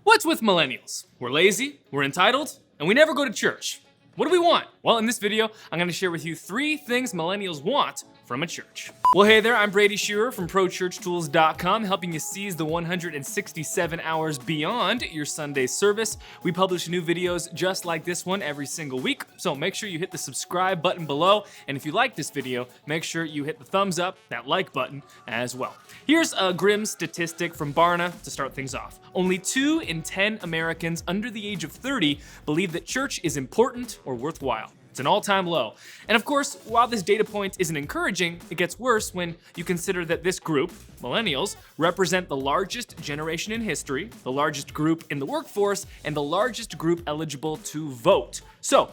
What's with millennials? We're lazy, we're entitled, and we never go to church. What do we want? Well, in this video, I'm gonna share with you 3 things millennials want from a church. Well, hey there, I'm Brady Shearer from ProChurchTools.com, helping you seize the 167 hours beyond your Sunday service. We publish new videos just like this one every single week, so make sure you hit the subscribe button below, and if you like this video, make sure you hit the thumbs up, that like button, as well. Here's a grim statistic from Barna to start things off. Only 2 in 10 Americans under the age of 30 believe that church is important or worthwhile. It's an all-time low. And of course, while this data point isn't encouraging, it gets worse when you consider that this group, millennials, represent the largest generation in history, the largest group in the workforce, and the largest group eligible to vote. So,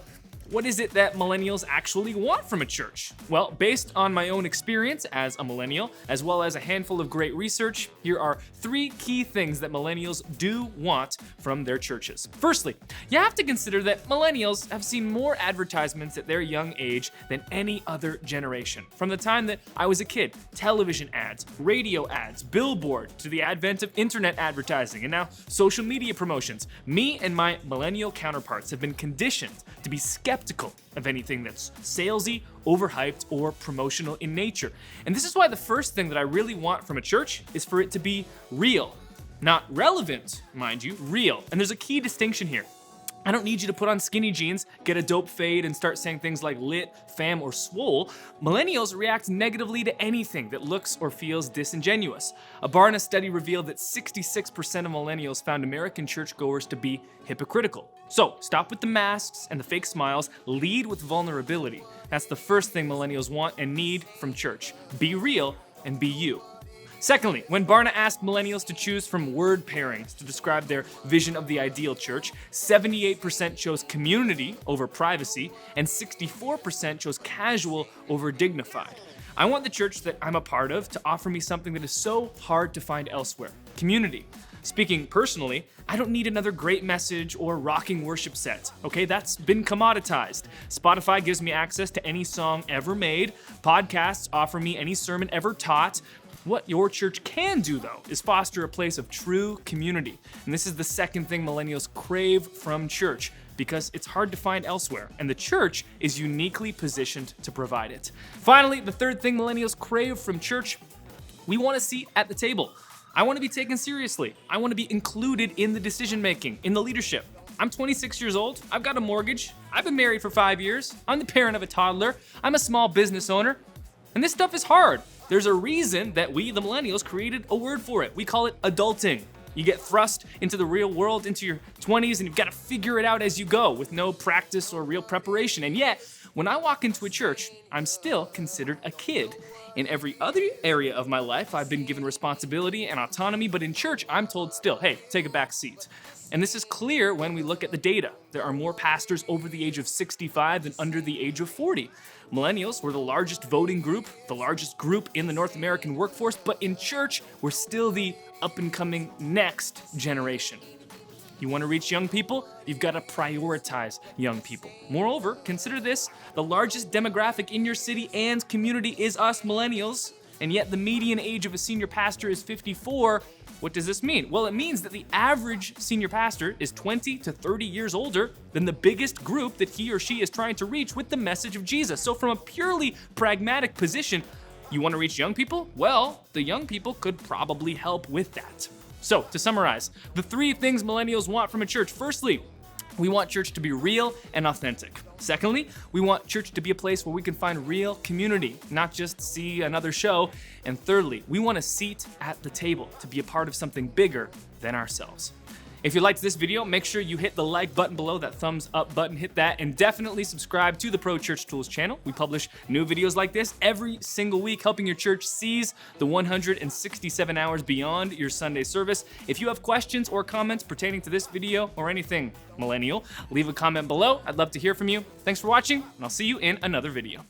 what is it that millennials actually want from a church? Well, based on my own experience as a millennial, as well as a handful of great research, here are 3 key things that millennials do want from their churches. Firstly, you have to consider that millennials have seen more advertisements at their young age than any other generation. From the time that I was a kid, television ads, radio ads, billboard, to the advent of internet advertising, and now social media promotions. Me and my millennial counterparts have been conditioned to be skeptical of anything that's salesy, overhyped, or promotional in nature. And this is why the first thing that I really want from a church is for it to be real. Not relevant, mind you, real. And there's a key distinction here. I don't need you to put on skinny jeans, get a dope fade, and start saying things like lit, fam, or swole. Millennials react negatively to anything that looks or feels disingenuous. A Barna study revealed that 66% of millennials found American churchgoers to be hypocritical. So, stop with the masks and the fake smiles, lead with vulnerability. That's the first thing millennials want and need from church. Be real and be you. Secondly, when Barna asked millennials to choose from word pairings to describe their vision of the ideal church, 78% chose community over privacy, and 64% chose casual over dignified. I want the church that I'm a part of to offer me something that is so hard to find elsewhere: community. Speaking personally, I don't need another great message or rocking worship set, okay? That's been commoditized. Spotify gives me access to any song ever made. Podcasts offer me any sermon ever taught. What your church can do, though, is foster a place of true community. And this is the second thing millennials crave from church, because it's hard to find elsewhere, and the church is uniquely positioned to provide it. Finally, the third thing millennials crave from church: we want a seat at the table. I want to be taken seriously. I want to be included in the decision-making, in the leadership. I'm 26 years old, I've got a mortgage, I've been married for 5 years, I'm the parent of a toddler, I'm a small business owner, and this stuff is hard. There's a reason that we, the millennials, created a word for it. We call it adulting. You get thrust into the real world, into your 20s, and you've got to figure it out as you go with no practice or real preparation. And yet, when I walk into a church, I'm still considered a kid. In every other area of my life, I've been given responsibility and autonomy, but in church, I'm told still, hey, take a back seat. And this is clear when we look at the data. There are more pastors over the age of 65 than under the age of 40. Millennials were the largest voting group, the largest group in the North American workforce, but in church, we're still the up-and-coming next generation. You want to reach young people? You've got to prioritize young people. Moreover, consider this: the largest demographic in your city and community is us millennials, and yet the median age of a senior pastor is 54. What does this mean? Well, it means that the average senior pastor is 20 to 30 years older than the biggest group that he or she is trying to reach with the message of Jesus. So from a purely pragmatic position, you want to reach young people? Well, the young people could probably help with that. So, to summarize, the 3 things millennials want from a church. Firstly, we want church to be real and authentic. Secondly, we want church to be a place where we can find real community, not just see another show. And thirdly, we want a seat at the table to be a part of something bigger than ourselves. If you liked this video, make sure you hit the like button below, that thumbs up button, hit that, and definitely subscribe to the Pro Church Tools channel. We publish new videos like this every single week, helping your church seize the 167 hours beyond your Sunday service. If you have questions or comments pertaining to this video or anything millennial, leave a comment below. I'd love to hear from you. Thanks for watching, and I'll see you in another video.